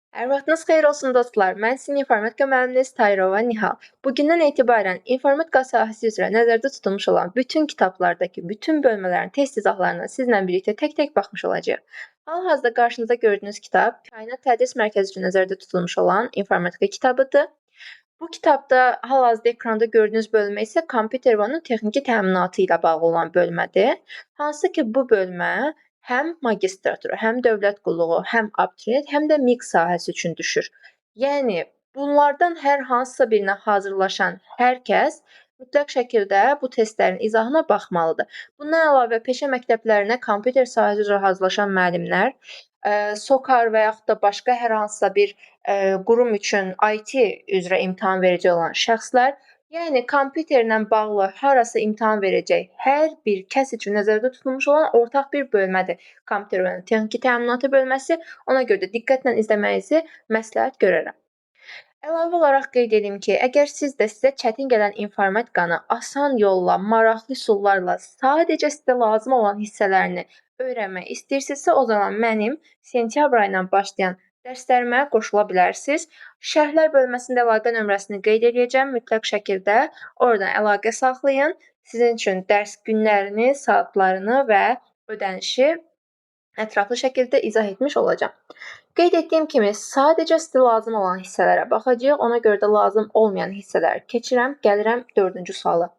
Hər vaxtınız xeyir olsun dostlar. Mən sizin informatika müəlliminiz Tayrova Nihal. Bugündən etibarən informatika sahəsi üzrə nəzərdə tutulmuş olan bütün kitablardakı bütün bölmələrin test izahlarına sizlə birlikdə tək-tək baxmış olacağıq. Hal-hazırda qarşınızda gördüyünüz kitab Kainat Tədris Mərkəzi üçün nəzərdə tutulmuş olan informatika kitabıdır. Bu kitabda hal-hazırda ekranda gördüyünüz bölmə isə kompüter və onun texniki təminatı ilə bağlı olan bölmədir. Hansı ki, bu bölmə həm magistratura, həm dövlət qulluğu, həm abituriyent, həm də miq sahəsi üçün düşür. Yəni bunlardan hər hansısa birinə hazırlaşan hər kəs mütləq şəkildə bu testlərin izahına baxmalıdır. Bundan əlavə peşə məktəblərinə kompüter sahəsi üzrə hazırlaşan müəllimlər, SOCAR və yaxud da başqa hər hansısa bir qurum üçün IT üzrə imtahan verəcək olan şəxslər, yəni kompüterlə bağlı harasa imtahan verəcək hər bir kəs üçün nəzərdə tutulmuş olan ortaq bir bölmədir. Kompüter və texniki təminatı bölməsi. Ona görə də diqqətlə izləməyinizi məsləhət görərəm. Əlavə olaraq qeyd edim ki, əgər siz də sizə çətin gələn informatikanı asan yolla, maraqlı üsullarla, sadəcə sizə lazım olan hissələrini öyrənmək istəyirsinizsə, o zaman mənim sentyabr ayından başlayan dərslərimə qoşula bilərsiniz. Şərhlər bölməsində əlaqə nömrəsini qeyd edəcəm. Mütləq şəkildə oradan əlaqə saxlayın. Sizin üçün dərs günlərini, saatlarını və ödənişi ətraflı şəkildə izah etmiş olacağam. Qeyd etdiyim kimi, sadəcə sizə lazım olan hissələrə baxacağıq. Ona görə də lazım olmayan hissələri keçirəm. Gəlirəm 4-cü suala.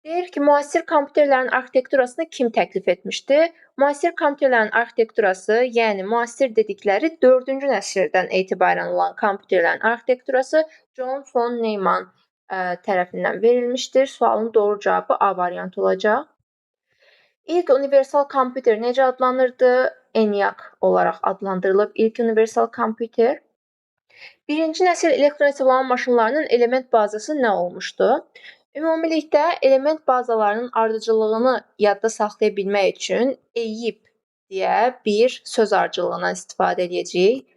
Deyir ki, müasir kompüterlərin arxitekturasını kim təklif etmişdi? Müasir kompüterlərin arxitekturası, yəni müasir dedikləri 4-cü nəsildən etibarən olan kompüterlərin arxitekturası John von Neumann tərəfindən verilmişdir. Sualın doğru cavabı A variantı olacaq. İlk universal kompüter necə adlanırdı? ENIAC olaraq adlandırılıb ilk universal kompüter. Birinci nəsil elektron hesablama maşınlarının element bazası nə olmuşdu? Ümumilikdə element bazalarının ardıcıllığını yadda saxlaya bilmək üçün EIP deyə bir söz ardıcıllığından istifadə edəcəyik.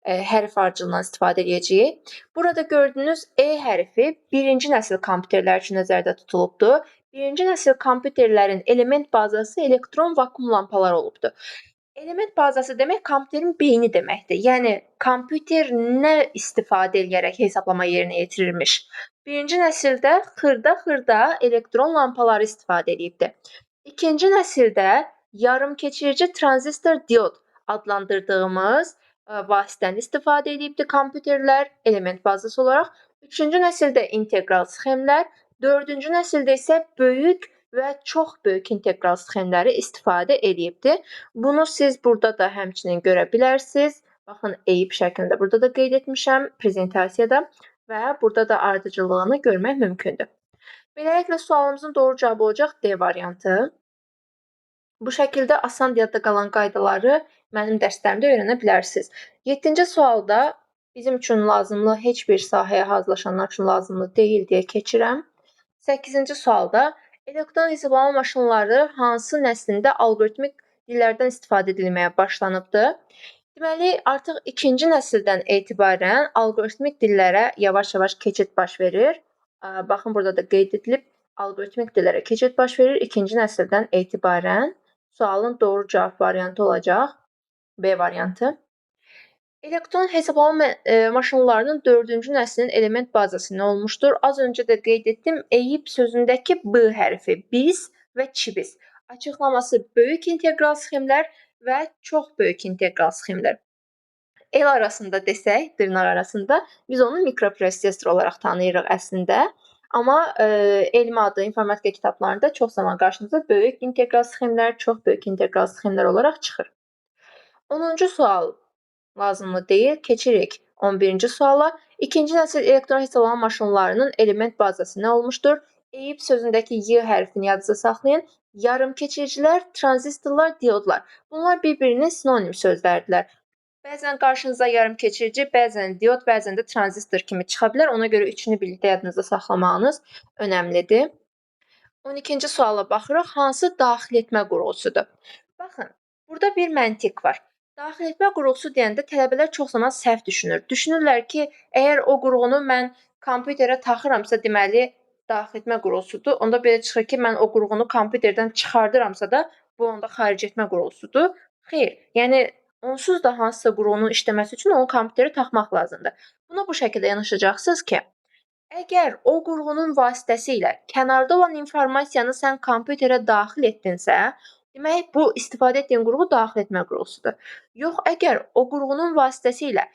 Hərf ardıcıllığından istifadə edəcəyik. Burada gördüyünüz E hərfi birinci nəsil kompüterlər üçün nəzərdə tutulubdur. Birinci nəsil kompüterlərin element bazası elektron vakuum lampalar olubdur. Element bazası demək kompüterin beyni deməkdir. Yəni kompüter nə istifadə edərək hesablama yerinə yetirilmiş? Birinci nəsildə xırda-xırda elektron lampaları istifadə edibdi. İkinci nəsildə yarımkeçirici tranzistor diod adlandırdığımız vasitəni istifadə edibdi kompüterlər element bazası olaraq. Üçüncü nəsildə integral sxemlər, dördüncü nəsildə isə böyük və çox böyük integral sxemləri istifadə edibdi. Bunu siz burada da həmçinin görə bilərsiniz. Baxın, EIP şəklində burada da qeyd etmişəm prezentasiyada və burada da ardıcıllığını görmək mümkündür. Beləliklə sualımızın doğru cavabı olacaq D variantı. Bu şəkildə asan yadda qalan qaydaları mənim dərslərimdə öyrənə bilərsiniz. 7-ci sualda bizim üçün lazımlı heç bir sahəyə hazırlaşanlar üçün lazımlı deyil deyə keçirəm. 8-ci sualda elektron hesablama maşınları hansı nəslində alqoritmik dillərdən istifadə edilməyə başlanıbdı? Deməli, artıq ikinci nəsildən etibarən alqoritmik dillərə yavaş-yavaş keçid baş verir. Baxın, burada da qeyd edilib, alqoritmik dillərə keçid baş verir ikinci nəsildən etibarən. Sualın doğru cavab variantı olacaq B variantı. Elektron hesablama maşınlarının 4-cü nəslinin element bazası nə olmuşdur? Az öncə də qeyd etdim, EIP sözündəki B hərfi, biz və çibiz. Açıqlaması böyük integral sxemlər və çox böyük integral sxemlər. El arasında desək, dırnaq arasında biz onu mikroprosesor olaraq tanıyırıq əslində. Amma elmi adı informatika kitablarında çox zaman qarşımıza böyük integral sxemlər, çox böyük integral sxemlər olaraq çıxır. 10-cu sual lazımlı deyil. Keçirik 11-ci suala. İkinci nəsil elektron hesablama maşınlarının element bazası nə olmuşdur? EIP sözündəki Y hərfini yadınızda saxlayın. Yarımkeçiricilər, tranzistorlar, diodlar. Bunlar bir-birinin sinonim sözlərdirlər. Bəzən qarşınıza yarımkeçirici, bəzən diod, bəzən də tranzistor kimi çıxa bilər. Ona görə üçünü birlikdə yadınızda saxlamağınız önəmlidir. 12-ci suala baxırıq. Hansı daxil etmə qurğusudur? Baxın, burada bir məntiq var. Daxil etmə qurğusu deyəndə tələbələr çox zaman səhv düşünür. Düşünürlər ki, əgər o qurğunu mən kompüterə taxıramsa, deməli daxil etmə qurğusudur. Onda belə çıxır ki, mən o qurğunu kompüterdən çıxardıramsa da, bu onda xaric etmə qurğusudur. Xeyr, yəni onsuz da hansısa qurğunun işləməsi üçün o kompüteri taxmaq lazımdır. Buna bu şəkildə yanaşacaqsınız ki, əgər o qurğunun vasitəsilə kənarda olan informasiyanı sən kompüterə daxil etdinsə, demək bu istifadə etdiyin qurğu daxil etmə qurğusudur. Yox, əgər o qurğunun vasitəsilə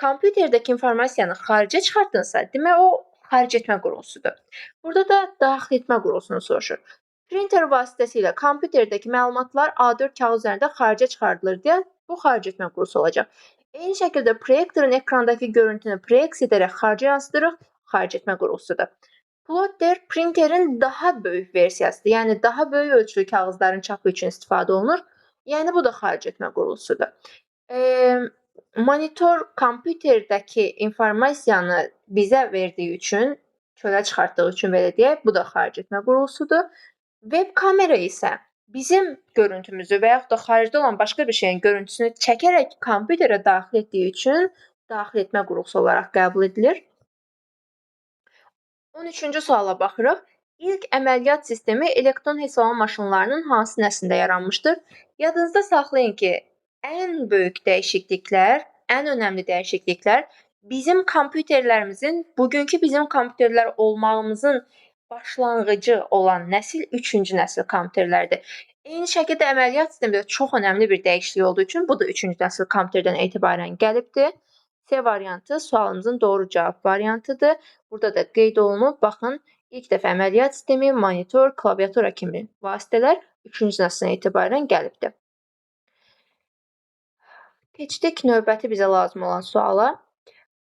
kompüterdəki informasiyanı xaricə çıxartdınsa, demək o xaric etmə qurğusudur. Burada da daxil etmə qurğusunu soruşur. Printer vasitəsilə kompüterdəki məlumatlar A4 kağız üzərində xaricə çıxardılır deyə bu xaric etmə qurğusu olacaq. Eyni şəkildə proyektorun ekrandakı görüntünü proyeksiya edərək xaricə yansıdırıq, xaric etmə qurğusudur. Plotter printerin daha böyük versiyasıdır. Yəni daha böyük ölçülü kağızların çapı üçün istifadə olunur. Yəni bu da xaric etmə qurğusudur. Monitor kompüterdəki informasiyanı bizə verdiyi üçün, çölə çıxartdığı üçün belə deyək, bu da xaric etmə qurğusudur. Web kamera isə bizim görüntümüzü və yaxud da xaricdə olan başqa bir şeyin görüntüsünü çəkərək kompüterə daxil etdiyi üçün daxil etmə qurğusu olaraq qəbul edilir. 13-cü suala baxırıq. İlk əməliyyat sistemi elektron hesablama maşınlarının hansı nəslində yaranmışdır? Yadınızda saxlayın ki, ən böyük dəyişikliklər, ən önəmli dəyişikliklər bizim kompüterlərimizin, bugünkü bizim kompüterlər olmağımızın başlanğıcı olan nəsil 3-cü nəsil kompüterlərdir. Eyni şəkildə əməliyyat sistemində çox önəmli bir dəyişiklik olduğu üçün bu da 3-cü nəsil kompüterdən etibarən gəlibdir. C variantı sualımızın doğru cavab variantıdır. Burada da qeyd olunub, baxın, ilk dəfə əməliyyat sistemi, monitor, klaviatura kimi vasitələr 3-cü nəsildən etibarən gəlibdir. Keçdik növbəti bizə lazım olan suala.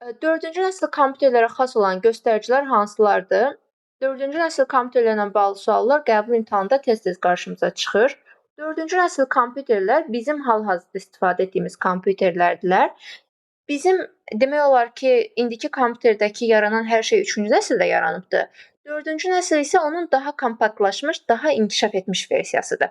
4-cü nəsil kompüterlərə xas olan göstəricilər hansılardır? 4-cü nəsil kompüterlərlə bağlı suallar qəbul imtahanında tez-tez qarşımıza çıxır. 4-cü nəsil kompüterlər bizim hal-hazırda istifadə etdiyimiz kompüterlərdirlər. Bizim demək olar ki, indiki kompüterdəki yaranan hər şey 3-cü nəsildə yaranıbdır. 4-cü nəsil isə onun daha kompaktlaşmış, daha inkişaf etmiş versiyasıdır.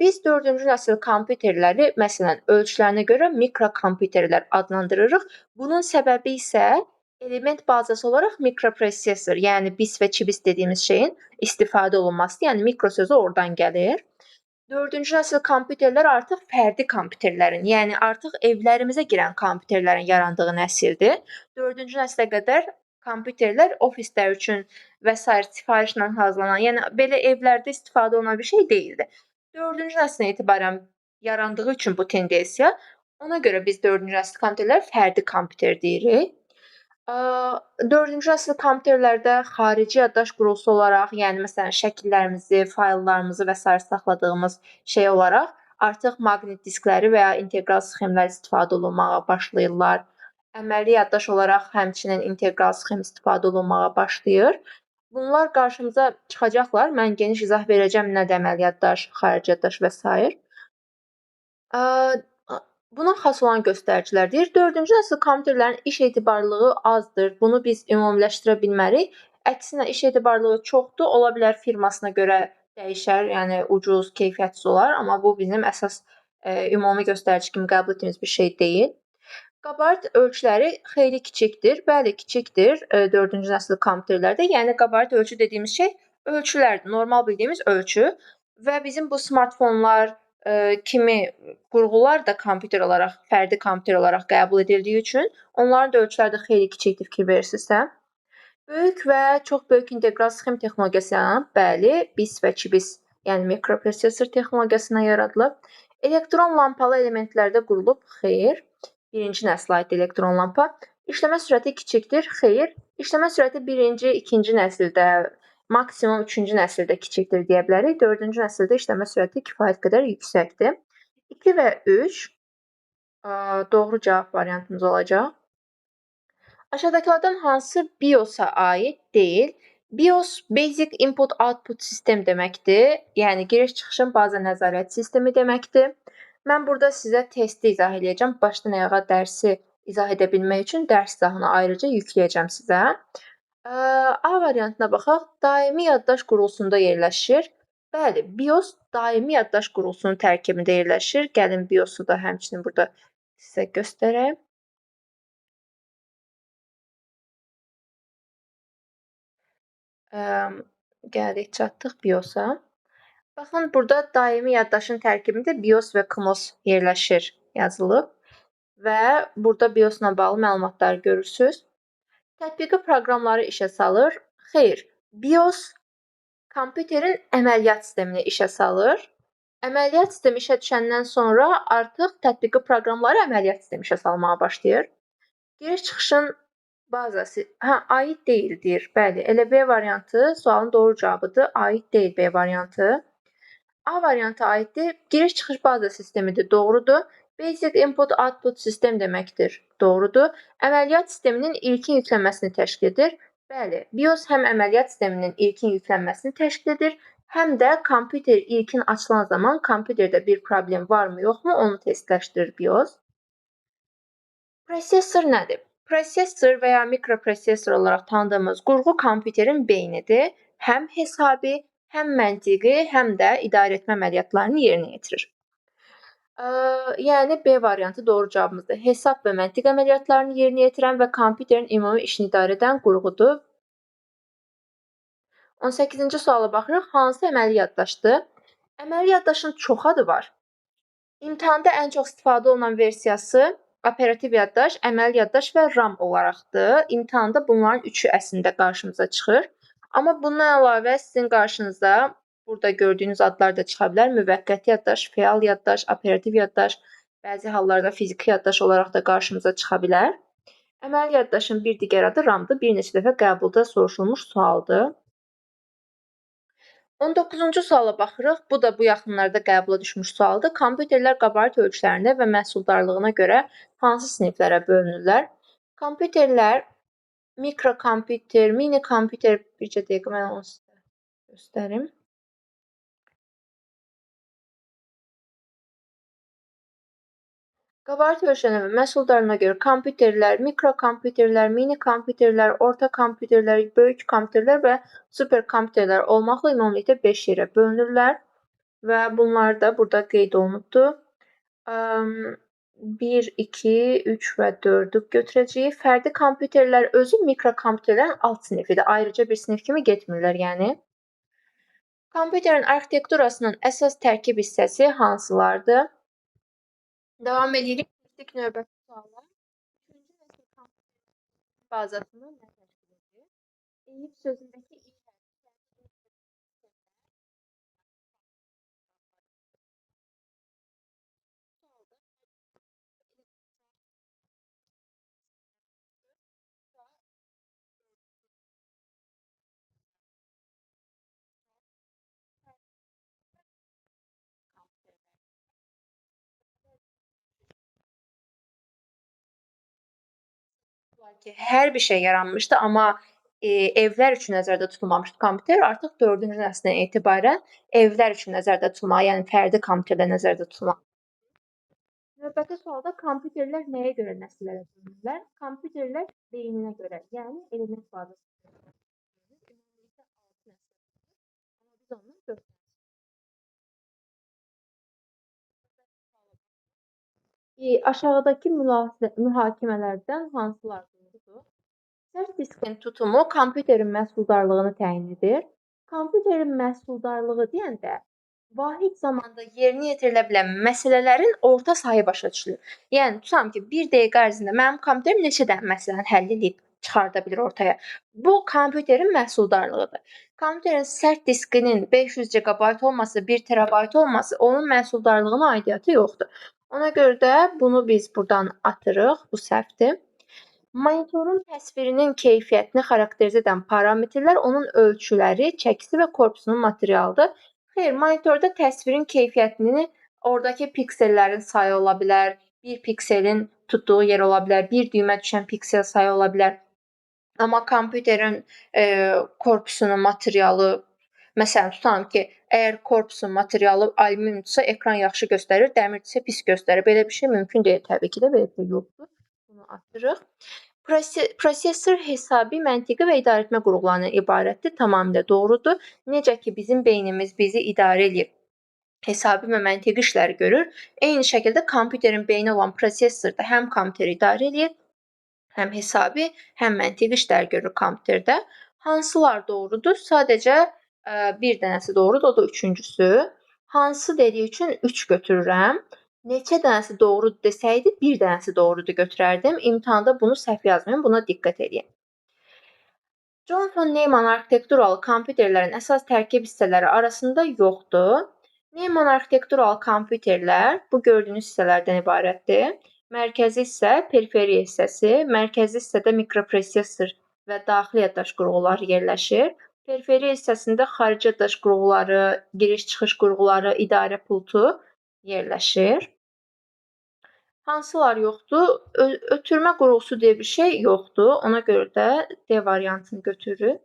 Biz 4-cü nəsil kompüterləri, məsələn, ölçülərinə görə mikrokompüterlər adlandırırıq. Bunun səbəbi isə element bazası olaraq mikroprosesor, yəni BIS və çibis dediyimiz şeyin istifadə olunmasıdır. Yəni mikro sözü oradan gəlir. 4-cü nəsil kompüterlər artıq fərdi kompüterlərin, yəni artıq evlərimizə girən kompüterlərin yarandığı nəsildir. 4-cü nəslə qədər kompüterlər ofislər üçün və sair sifarişlə hazırlanan, yəni belə evlərdə istifadə olunan bir şey deyildi. 4-cü nəsildən etibarən yarandığı üçün bu tendensiya, ona görə biz 4-cü nəsil kompüterlər fərdi kompüter deyirik. 4-cü nəsil kompüterlərdə xarici yaddaş qurğusu olaraq, yəni məsələn şəkillərimizi, fayllarımızı və sair saxladığımız şey olaraq artıq maqnit diskləri və ya integral sxemlər istifadə olunmağa başlayırlar. Əməli yaddaş olaraq həmçinin integral sxem istifadə olunmağa başlayır. Bunlar qarşımıza çıxacaqlar. Mən geniş izah verəcəm nədir əməli yaddaş, xarici yaddaş və sair. Buna xas olan göstəricilər deyir. 4-cü nəsil kompüterlərin iş etibarlılığı azdır. Bunu biz ümumiləşdirə bilmərik. Əksinə iş etibarlılığı çoxdur. Ola bilər firmasına görə dəyişər, yəni ucuz, keyfiyyətsiz olar, amma bu bizim əsas ümumi göstərici kimi qəbul etdiyimiz bir şey deyil. Qabarit ölçüləri xeyli kiçikdir. Bəli, kiçikdir 4-cü nəsil kompüterlərdə. Yəni qabarit ölçü dediyimiz şey ölçülərdir, normal bildiyimiz ölçü və bizim bu smartfonlar kimi qurğular da kompüter olaraq, fərdi kompüter olaraq qəbul edildiyi üçün onların da ölçüləri də xeyli kiçikdir, fikir verirsinizsə. Böyük və çox böyük integral sxem texnologiyası yaranıb, bəli, BIS və çibis, yəni mikroprosesor texnologiyasına yaradılıb. Elektron lampalı elementlərdə qurulub, xeyr. 1-ci nəslə aid elektron lampa. İşləmə sürəti kiçikdir, xeyr. İşləmə sürəti 1-ci, 2-ci nəsildə, maksimum 3-cü nəsildə kiçikdir deyə bilərik. 4-cü nəsildə işləmə sürəti kifayət qədər yüksəkdir. 2 və 3 doğru cavab variantımız olacaq. Aşağıdakılardan hansı BIOS-a aid deyil? BIOS Basic Input Output System deməkdir. Yəni giriş-çıxışın baza nəzarət sistemi deməkdir. Mən burada sizə testi izah edəcəm. Başdan ayağa dərsi izah edə bilmək üçün dərs izahını ayrıca yükləyəcəm sizə. A variantına baxaq. Daimi yaddaş qurğusunda yerləşir. Bəli, BIOS daimi yaddaş qurğusunun tərkibində yerləşir. Gəlin BIOS-u da həmçinin burada sizə göstərək. Gəldik, çatdıq BIOS-a. Baxın, burada daimi yaddaşın tərkibində BIOS və KNOS yerləşir yazılıb və burada BIOS-la bağlı məlumatları görürsüz. Tətbiqi proqramları işə salır. Xeyr, BIOS kompüterin əməliyyat sistemini işə salır. Əməliyyat sistemi işə düşəndən sonra artıq tətbiqi proqramları əməliyyat sistemi işə salmağa başlayır. Giriş-çıxışın bazası, aid deyildir. Bəli, elə B variantı sualın doğru cavabıdır. Aid deyil B variantı. A variantı aiddir. Giriş-çıxış baza sistemidir. Doğrudur. Basic input output sistem deməkdir. Doğrudur. Əməliyyat sisteminin ilkin yüklənməsini təşkil edir. Bəli, BIOS həm əməliyyat sisteminin ilkin yüklənməsini təşkil edir, həm də kompüter ilkin açılan zaman kompüterdə bir problem varmı, yoxmu onu testləşdirir BIOS. Prosesor nədir? Prosesor və ya mikroprosesor olaraq tanıdığımız qurğu kompüterin beynidir. Həm hesabi, həm məntiqi, həm də idarəetmə əməliyyatlarını yerinə yetirir. Yəni B variantı doğru cavabımızdır. Hesab və məntiq əməliyyatlarını yerinə yetirən və kompüterin ümumi işini idarə edən qurğudur. 18-ci suala baxırıq. Hansı əməli yaddaşdır? Əməli yaddaşın çox adı var. İmtahanda ən çox istifadə olunan versiyası operativ yaddaş, əməli yaddaş və RAM olaraqdır. İmtahanda bunların üçü əslində qarşımıza çıxır. Amma bundan əlavə sizin qarşınıza burada gördüyünüz adlar da çıxa bilər. Müvəqqəti yaddaş, fəal yaddaş, operativ yaddaş, bəzi hallarda fiziki yaddaş olaraq da qarşımıza çıxa bilər. Əməli yaddaşın bir digər adı RAM-dır. Bir neçə dəfə qəbulda soruşulmuş sualdır. 19-cu suala baxırıq. Bu da bu yaxınlarda qəbula düşmüş sualdır. Kompüterlər qabarat ölçülərinə və məhsuldarlığına görə hansı siniflərə bölünürlər? Kompüterlər mikrokompüter, mini kompüter, bircə dəqiqə mən onu sizə göstərim. Qabarat ölçülərinə və məhsuldarlığına görə kompüterlər, mikrokompüterlər, mini kompüterlər, orta kompüterlər, böyük kompüterlər və superkompüterlər olmaqla ümumilikdə 5 yerə bölünürlər və bunlar da burada qeyd olunubdur. 1, 2, 3 və 4-ü götürəcəyik. Fərdi kompüterlər özü mikrokompüterlərin alt sinifidir. Ayrıca bir sinif kimi getmirlər, yəni. Kompüterin arxitekturasının əsas tərkib hissəsi hansılardır? Davam edirik. İlk növbəti suala. Üçüncü nəsil kompüter bazasını nə təşkil edir? Eyüp sözündəki ilk ki, hər bir şey yaranmışdı, amma evlər üçün nəzərdə tutulmamışdı kompüter. Artıq 4-cü nəsildən etibarən evlər üçün nəzərdə tutulmalı, yəni fərdi kompüterlər nəzərdə tutulmalı. Növbəti sualda kompüterlər nəyə görə nəsillərə bölünürlər? Kompüterlər beyninə görə, yəni element bazası. Ümumilikdə 6 nəsil. Amma biz ondan 4 aşağıdakı mühakimələrdən hansılar doğrudur? Sərt diskin tutumu kompüterin məhsuldarlığını təyin edir. Kompüterin məhsuldarlığı deyəndə vahid zamanda yerinə yetirilə bilən məsələlərin orta sayı başa düşülür. Yəni tutam ki, 1 dəqiqə ərzində mənim kompüterim neçə dənə məsələni həll edib çıxarda bilir ortaya. Bu kompüterin məhsuldarlığıdır. Kompüterin sərt diskinin 500 GB olması, 1 TB olması onun məhsuldarlığına aidiyyatı yoxdur. Ona görə də bunu biz burdan atırıq, bu səhvdir. Monitorun təsvirinin keyfiyyətini xarakterizə edən parametrlər onun ölçüləri, çəkisi və korpusunun materialıdır. Xeyr, monitorda təsvirin keyfiyyətini oradakı piksellərin sayı ola bilər, bir pikselin tutduğu yer ola bilər, bir düymə düşən piksel sayı ola bilər. Amma kompüterin korpusunun materialı, məsələn, tutalım ki, əgər korpusun materialı alüminiumdursa, ekran yaxşı göstərir, dəmirdirsə pis göstərir. Belə bir şey mümkün deyil təbii ki də, belə bir şey yoxdur. Bunu atırıq. Prosesor hesabi, məntiqi və idarəetmə qurğularından ibarətdir. Tamamilə doğrudur. Necə ki, bizim beynimiz bizi idarə edir, hesabi və məntiqi işləri görür. Eyni şəkildə kompüterin beyni olan prosesor da həm kompüteri idarə edir, həm hesabi, həm məntiqi işlər görür kompüterdə. Hansılar doğrudur? Sadəcə Bir dənəsi doğrudur, o da üçüncüsü. Hansı dediyi üçün 3 götürürəm. Neçə dənəsi doğrudur desəydi, bir dənəsi doğrudur götürərdim. İmtahanda bunu səhv yazmayın, buna diqqət edin. John von Neumann arxitekturalı kompüterlərin əsas tərkib hissələri arasında yoxdur. Neumann arxitekturalı kompüterlər bu gördüyünüz hissələrdən ibarətdir. Mərkəzi hissə, periferi hissəsi, mərkəzi hissədə mikroprosesor və daxili yaddaş qurğuları yerləşir. Periferi hissəsində xarici yaddaş qurğuları, giriş-çıxış qurğuları, idarə pultu yerləşir. Hansılar yoxdur? Ötürmə qurğusu deyə bir şey yoxdur. Ona görə də D variantını götürürük.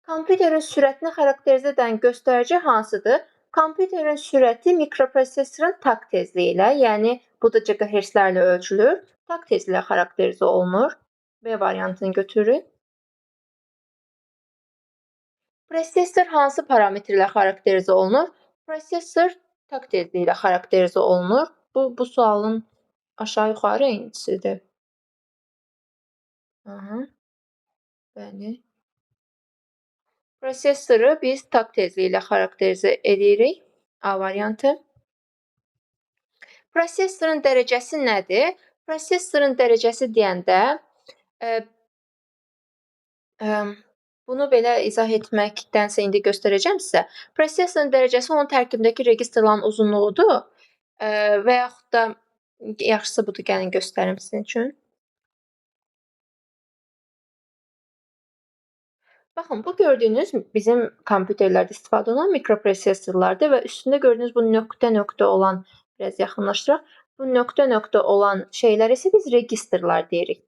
Kompüterin sürətini xarakterizə edən göstərici hansıdır? Kompüterin sürəti mikroprosesorun tak tezliyi ilə, yəni bu da gigahertzlərlə ölçülür, tak tezliyi ilə xarakterizə olunur. B variantını götürürük. Prosesor hansı parametr ilə xarakterizə olunur? Prosesor tak tezliyi ilə xarakterizə olunur. Bu sualın aşağı-yuxarı eynicisidir. Bəli. Prosesoru biz tak tezliyi ilə xarakterizə edirik. A variantı. Prosesorun dərəcəsi nədir? Prosesorun dərəcəsi deyəndə bunu belə izah etməkdənsə indi göstərəcəm sizə. Prosesorun dərəcəsi onun tərkibindəki registrların uzunluğudur və yaxud da yaxşısı budur, gəlin göstərim sizin üçün. Baxın, bu gördüyünüz bizim kompüterlərdə istifadə olunan mikroprosesorlardır və üstündə gördüyünüz bu nöqtə-nöqtə olan, biraz yaxınlaşdıraq, bu nöqtə-nöqtə olan şeylər isə biz registrlar deyirik.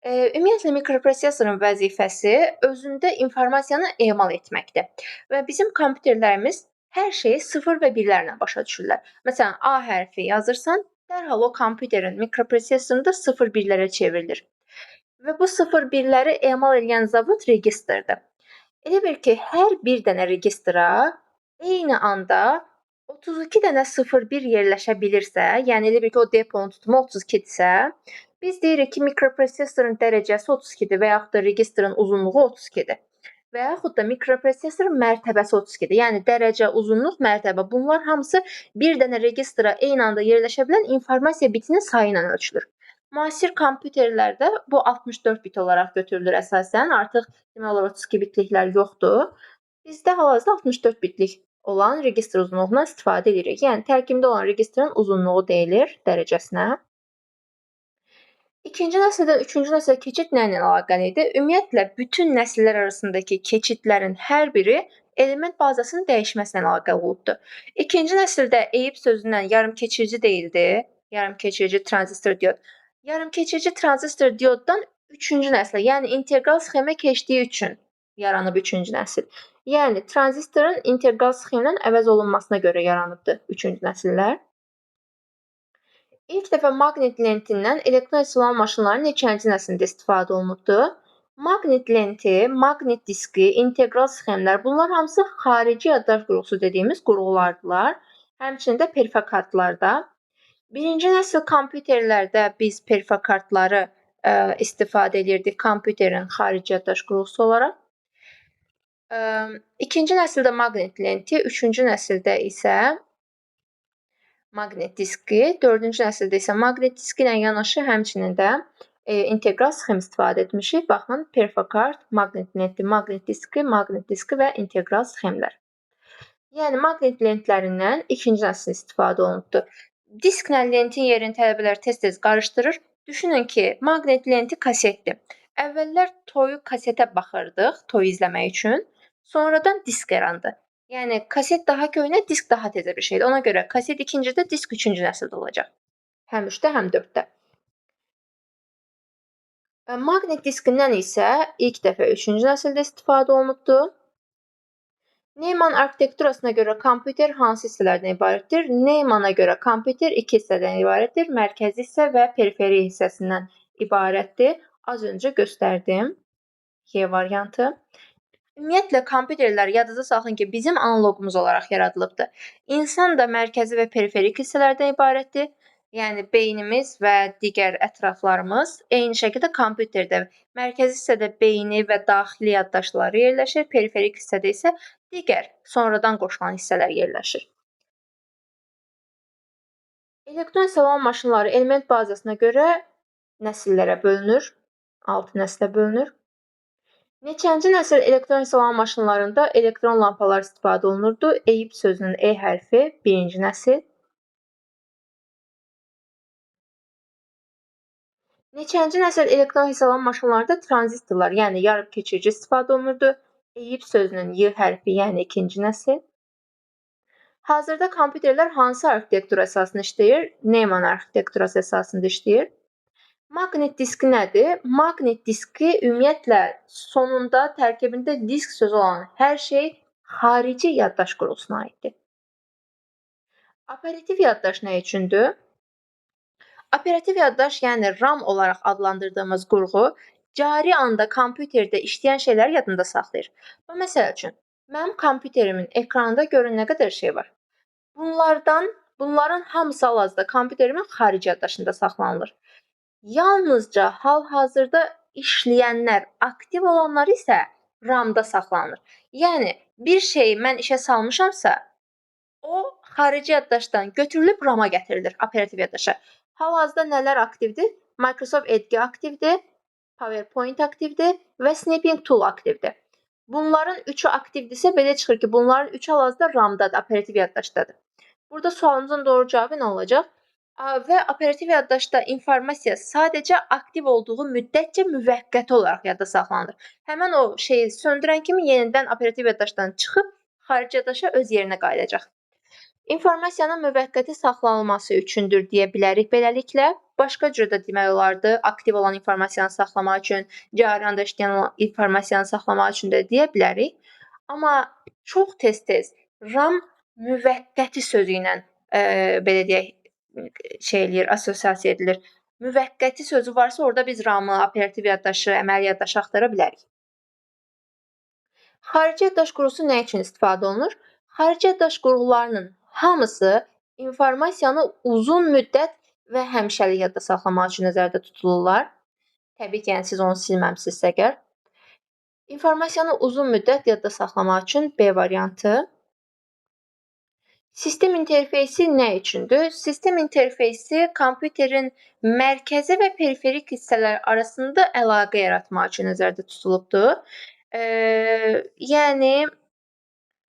Ümumiyyətlə mikroprosesorun vəzifəsi özündə informasiyanı emal etməkdir və bizim kompüterlərimiz hər şeyi 0 və 1-lərlə başa düşürlər. Məsələn, A hərfi yazırsan, dərhal o kompüterin mikroprosesorunda 0-1-lərə çevrilir. Və bu 0-1-ləri emal edən zavod registrdir. Elə bil ki, hər bir dənə registra eyni anda 32 dənə 0-1 yerləşə bilirsə, yəni elə bil ki, o deponun tutumu 32-dirsə, biz deyirik ki, mikroprosesorun dərəcəsi 32-dir və yaxud da registrın uzunluğu 32-dir. Və yaxud da mikroprosesorun mərtəbəsi 32-dir. Yəni dərəcə, uzunluq, mərtəbə bunlar hamısı bir dənə registra eyni anda yerləşə bilən informasiya bitinin sayı ilə ölçülür. Müasir kompüterlərdə bu 64 bit olaraq götürülür əsasən. Artıq demək olar 32 bitliklər yoxdur. Bizdə hal-hazırda 64 bitlik olan registr uzunluğundan istifadə edirik. Yəni tərkibində olan registrın uzunluğu deyilir dərəcəsinə. İkinci nəsildən üçüncü nəslə keçid nə ilə əlaqəlidir? Ümumiyyətlə bütün nəsillər arasındakı keçidlərin hər biri element bazasının dəyişməsinə əlaqəli olubdur. İkinci nəsildə eyib sözündən yarımkeçirici deyildi. Yarımkeçirici tranzistor diod. Yarımkeçirici tranzistor dioddan üçüncü nəslə, yəni integral sxemə keçdiyi üçün yaranıb üçüncü nəsil. Yəni tranzistorun integral sxemdən əvəz olunmasına görə yaranıbdır üçüncü nəsillər. İlk dəfə maqnit lentindən elektron hesablama maşınlarının neçənci nəslində istifadə olunubdur? Maqnit lenti, maqnit diski, integral sxemlər bunlar hamısı xarici yaddaş qurğusu dediyimiz qurğulardılar. Həmçinin də perifakartlarda. Birinci nəsil kompüterlərdə biz perifakartları istifadə edirdik kompüterin xarici yaddaş qurğusu olaraq. İkinci nəsildə maqnit lenti, üçüncü nəsildə isə maqnit diski, dördüncü nəsildə isə maqnit diski ilə yanaşı həmçinin də integral sxem istifadə etmişik. Baxın, perifakart, maqnit lenti, maqnit diski və integral sxemlər. Yəni maqnit lentlərindən ikinci nəsil istifadə olunubdur. Disklə lentin yerini tələbələr tez-tez qarışdırır. Düşünün ki, maqnit lenti kasetdir. Əvvəllər toyu kasetə baxırdıq, toy izləmək üçün. Sonradan disk yarandı. Yəni kaset daha köhnə, disk daha təzə bir şeydir. Ona görə kaset ikincidə, disk üçüncü nəsildə olacaq. Həm 3-də, həm 4-də. Maqnit diskindən isə ilk dəfə üçüncü nəsildə istifadə olunubdur. Neumann arxitekturasına görə kompüter hansı hissələrdən ibarətdir? Neumanna görə kompüter iki hissədən ibarətdir. Mərkəzi hissə və periferi hissəsindən ibarətdir. Az öncə göstərdim. Y variantı. Ümumiyyətlə kompüterlər yadınızda saxlayın ki, bizim analoqumuz olaraq yaradılıbdır. İnsan da mərkəzi və periferik hissələrdən ibarətdir. Yəni beynimiz və digər ətraflarımız eyni şəkildə kompüterdə mərkəzi hissədə beyni və daxili yaddaşları yerləşir, periferik hissədə isə digər sonradan qoşulan hissələr yerləşir. Elektron hesablama maşınları element bazasına görə nəsillərə bölünür, 6 nəslə bölünür. Neçənci nəsil elektron hesablama maşınlarında elektron lampalar istifadə olunurdu? EIP sözünün E hərfi birinci nəsil. Neçənci nəsil elektron hesablama maşınlarında tranzistorlar, yəni yarıkeçirici istifadə olunurdu? EIP sözünün Y hərfi, yəni ikinci nəsil. Hazırda kompüterlər hansı arxitektura əsasında işləyir? Neumann arxitekturası əsasında işləyir. Maqnit diski nədir? Maqnit diski ümumiyyətlə sonunda tərkibində disk sözü olan hər şey xarici yaddaş qurğusuna aiddir. Operativ yaddaş nə üçündür? Operativ yaddaş, yəni RAM olaraq adlandırdığımız qurğu, cari anda kompüterdə işləyən şeyləri yadında saxlayır. Məsəl üçün, mənim kompüterimin ekranında görün nə qədər şey var. Bunların hamısı hal-hazırda kompüterimin xarici yaddaşında saxlanılır. Yalnızca hal-hazırda işləyənlər, aktiv olanlar isə RAM-da saxlanılır. Yəni bir şeyi mən işə salmışamsa, o xarici yaddaşdan götürülüb RAM-a gətirilir, operativ yaddaşa. Hal-hazırda nələr aktivdir? Microsoft Edge aktivdir, PowerPoint aktivdir və Snipping Tool aktivdir. Bunların üçü aktivdirsə, belə çıxır ki, bunların üçü hal-hazırda RAM-dadır, operativ yaddaşdadır. Burada sualımızın doğru cavabı nə olacaq? Və operativ yaddaşda informasiya sadəcə aktiv olduğu müddətcə müvəqqəti olaraq yadda saxlanılır. Həmin o şeyi söndürən kimi yenidən operativ yaddaşdan çıxıb xarici yaddaşa öz yerinə qayıdacaq. İnformasiyanın müvəqqəti saxlanılması üçündür deyə bilərik beləliklə. Başqa cür də demək olardı, aktiv olan informasiyanı saxlamaq üçün, cari anda işləyən informasiyanı saxlamaq üçün də deyə bilərik. Amma çox tez-tez RAM müvəqqəti sözü ilə belə deyək, assosiasiya edilir. Müvəqqəti sözü varsa, orada biz RAM-ı, operativ yaddaşı, əməli yaddaşı axtara bilərik. Xarici yaddaş qurğusu nə üçün istifadə olunur? Xarici yaddaş qurğularının hamısı informasiyanı uzun müddət və həmişəlik yadda saxlamaq üçün nəzərdə tutulurlar. Təbii ki, yəni siz onu silməmisinizsə əgər. İnformasiyanı uzun müddət yadda saxlamaq üçün B variantı. Sistem interfeysi nə üçündür? Sistem interfeysi kompüterin mərkəzi və periferik hissələr arasında əlaqə yaratmaq üçün nəzərdə tutulubdur. Yəni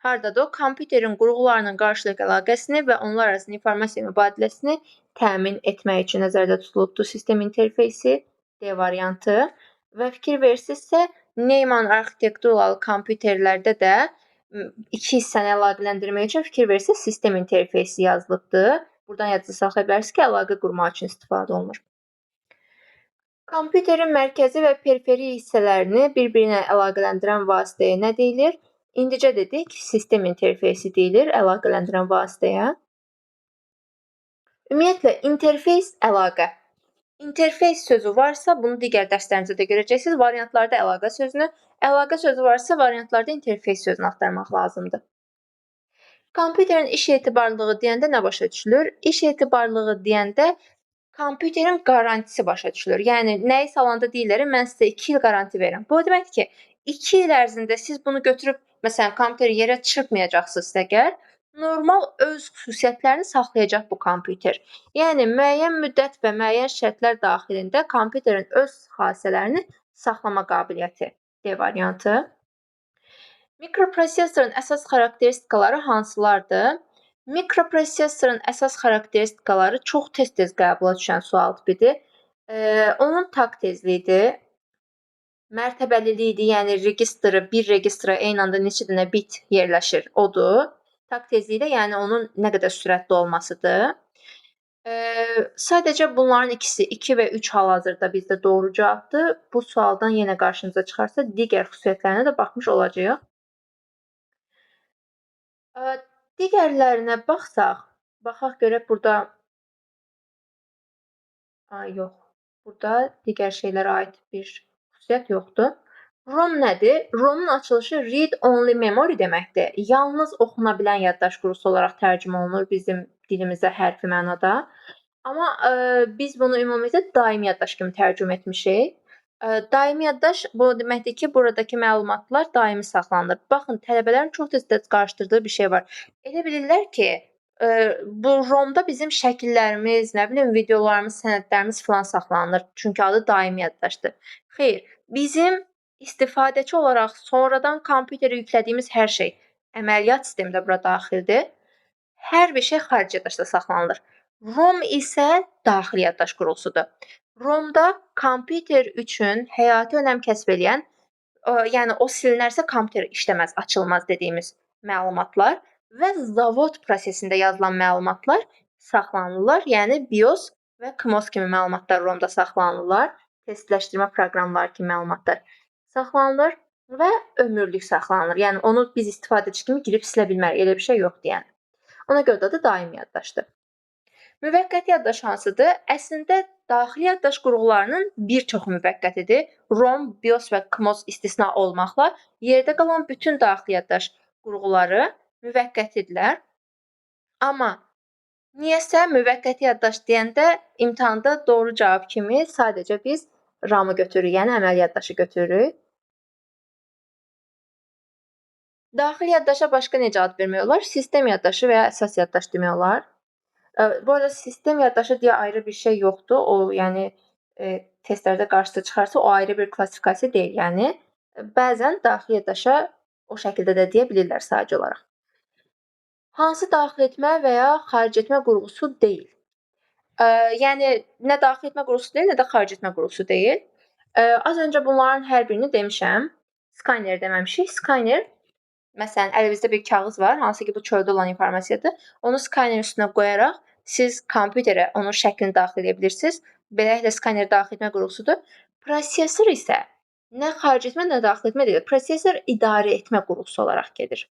hardadır o? Kompüterin qurğularının qarşılıqlı əlaqəsini və onlar arasında informasiya mübadiləsini təmin etmək üçün nəzərdə tutulubdur sistem interfeysi, D variantı. Və fikir verirsinizsə, Neumann arxitekturalı kompüterlərdə də iki hissəni əlaqələndirmək üçün fikir verirsiniz, sistem interfeysi yazılıbdır. Buradan yadda saxlaya bilərsiniz ki, əlaqə qurmaq üçün istifadə olunur. Kompüterin mərkəzi və periferi hissələrini bir-birinə əlaqələndirən vasitəyə nə deyilir? İndicə dedik, sistem interfeysi deyilir əlaqələndirən vasitəyə. Ümumiyyətlə, interfeys əlaqə. İnterfeys sözü varsa, bunu digər dərslərimizdə də görəcəksiniz. Variantlarda əlaqə sözü varsa, variantlarda interfeys sözünü axtarmaq lazımdır. Kompüterin iş etibarlılığı deyəndə nə başa düşülür? İş etibarlılığı deyəndə kompüterin qarantisi başa düşülür. Yəni nəyi salanda deyirlər, mən sizə 2 il qaranti verirəm. Bu deməkdir ki, 2 il ərzində siz bunu götürüb, məsələn, kompüteri yerə çırpmayacaqsınızsa əgər, normal öz xüsusiyyətlərini saxlayacaq bu kompüter. Yəni müəyyən müddət və müəyyən şərtlər daxilində kompüterin öz xassələrini saxlama qabiliyyəti D variantı. Mikroprosesorun əsas xarakteristikaları hansılardır? Mikroprosesorun əsas xarakteristikaları çox tez-tez qəbula düşən sual tipidir. Onun takt tezliyidir, mərtəbəliliyidir, yəni bir registra eyni anda neçə dənə bit yerləşir, odur. Takt tezliyi də yəni onun nə qədər sürətli olmasıdır. Sadəcə bunların ikisi 2 və 3 hal-hazırda bizdə doğru cavabdır. Bu sualdan yenə qarşınıza çıxarsa digər xüsusiyyətlərinə də baxmış olacağıq. Digərlərinə baxaq görək burada yox. Burada digər şeylərə aid bir xüsusiyyət yoxdur. ROM nədir? ROM-un açılışı read only memory deməkdir. Yalnız oxuna bilən yaddaş qurğusu olaraq tərcümə olunur bizim dilimizdə hərfi mənada. Amma biz bunu ümumiyyətlə daimi yaddaş kimi tərcümə etmişik. Daimi yaddaş bu deməkdir ki, buradakı məlumatlar daimi saxlanılır. Baxın, tələbələrin çox tez-tez qarışdırdığı bir şey var. Elə bilirlər ki, bu ROM-da bizim şəkillərimiz, nə bilim, videolarımız, sənədlərimiz filan saxlanılır. Çünki adı daimi yaddaşdır. Xeyr, bizim istifadəçi olaraq sonradan kompüterə yüklədiyimiz hər şey, əməliyyat sistemi də bura daxildir. Hər bir şey xarici yaddaşda saxlanılır. ROM isə daxili yaddaş qurğusudur. ROM-da kompüter üçün həyati önəm kəsb eləyən, yəni o silinərsə kompüter işləməz, açılmaz dediyimiz məlumatlar və zavod prosesində yazılan məlumatlar saxlanılırlar. Yəni BIOS və KMOS kimi məlumatlar ROM-da saxlanılırlar. Testləşdirmə proqramları kimi məlumatlar saxlanılır və ömürlük saxlanılır. Yəni onu biz istifadəçi kimi girib silə bilmərik. Elə bir şey yoxdur yəni. Ona görə də adı daimi yaddaşdır. Müvəqqəti yaddaş hansıdır? Əslində daxili yaddaş qurğularının bir çoxu müvəqqətidir. ROM, BIOS və KMOS istisna olmaqla yerdə qalan bütün daxili yaddaş qurğuları müvəqqətidirlər. Amma niyəsə müvəqqəti yaddaş deyəndə imtahanda doğru cavab kimi sadəcə biz RAM-ı götürürük, yəni əməli yaddaşı götürürük. Daxili yaddaşa başqa necə ad vermək olar? Sistem yaddaşı və ya əsas yaddaş demək olar. Bu arada sistem yaddaşı deyə ayrı bir şey yoxdur. O, yəni testlərdə qarşınıza çıxarsa, o ayrı bir klassifikasiya deyil. Yəni bəzən daxili yaddaşa o şəkildə də deyə bilirlər sadəcə olaraq. Hansı daxil etmə və ya xaric etmə qurğusu deyil? Yəni nə daxil etmə qurğusu deyil, nə də xaric etmə qurğusu deyil. Az öncə bunların hər birini demişəm. Skanner deməmişik. Skanner, məsələn, əlinizdə bir kağız var, hansı ki bu çöldə olan informasiyadır. Onu skannerin üstünə qoyaraq siz kompüterə onun şəklini daxil edə bilirsiniz. Beləliklə skanner daxil etmə qurğusudur. Prosesor isə nə xaric etmə, nə daxil etmə deyil. Prosesor idarə etmə qurğusu olaraq gedir.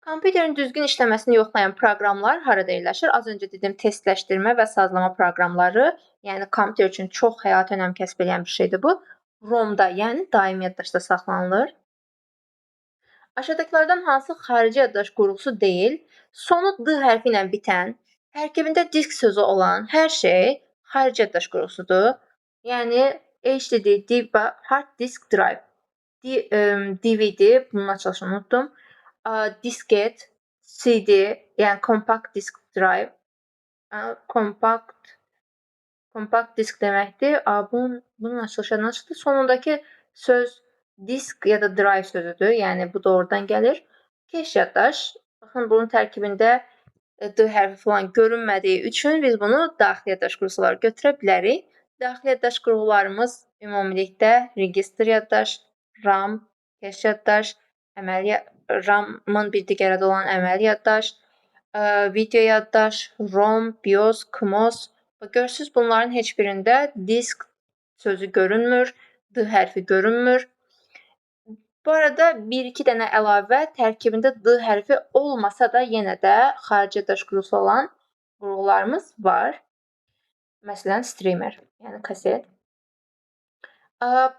Kompüterin düzgün işləməsini yoxlayan proqramlar harada yerləşir? Az öncə dediyim testləşdirmə və sazlama proqramları, yəni kompüter üçün çox həyati önəm kəsb edən bir şeydir bu. ROM-da, yəni daimi yaddaşda saxlanılır. Aşağıdakılardan hansı xarici yaddaş qurğusu deyil? Sonu D hərfi ilə bitən, tərkibində disk sözü olan hər şey xarici yaddaş qurğusudur. Yəni HDD, hard disk drive, DVD, bunun açılışını unutdum. Disket, CD, yəni compact disk drive, compact disk deməkdir. Bunun açılışı nədən çıxdı? Sonundakı söz disk ya da drive sözüdür. Yəni bu doğrudan gəlir. Keş yaddaş. Baxın, bunun tərkibində D hərfi falan görünmədiyi üçün biz bunu daxili yaddaş qurğusu olaraq götürə bilərik. Daxili yaddaş qurğularımız ümumilikdə registr yaddaş, RAM, keş yaddaş, RAM-ın bir digər adı olan əməli yaddaş, video yaddaş, ROM, BIOS, KMOS. Görürsüz, bunların heç birində disk sözü görünmür, D hərfi görünmür. Bu arada 1-2 dənə əlavə tərkibində D hərfi olmasa da yenə də xarici yaddaş qurğusu olan qurğularımız var. Məsələn, streamer, yəni kaset.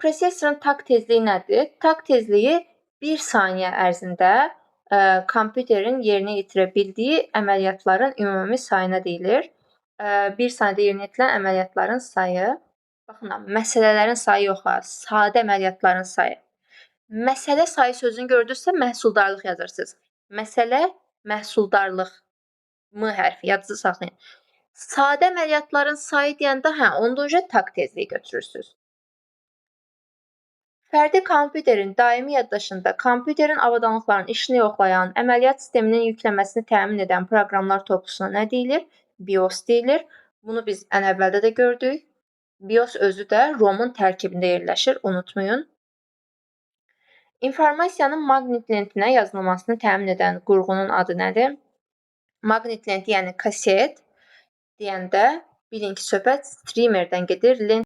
Prosesorun tak tezliyi nədir? Tak tezliyi 1 saniyə ərzində kompüterin yerinə yetirə bildiyi əməliyyatların ümumi sayına deyilir. 1 saniyədə yerinə yetirilən əməliyyatların sayı. Baxın, məsələlərin sayı yox, sadə əməliyyatların sayı. Məsələ sayı sözünü gördünüzsə məhsuldarlıq yazırsınız. Məsələ, məhsuldarlıq, M hərfi yadınızda saxlayın. Sadə əməliyyatların sayı deyəndə onda tak tezliyi götürürsünüz. Fərdi kompüterin daimi yaddaşında kompüterin avadanlıqlarının işini yoxlayan, əməliyyat sisteminin yüklənməsini təmin edən proqramlar toplusuna nə deyilir? BIOS deyilir. Bunu biz ən əvvəldə də gördük. BIOS özü də ROM-un tərkibində yerləşir, unutmayın. İnformasiyanın maqnit lentinə yazılmasını təmin edən qurğunun adı nədir? Maqnit lenti, yəni kaset deyəndə bilin ki, söhbət streamerdən gedir.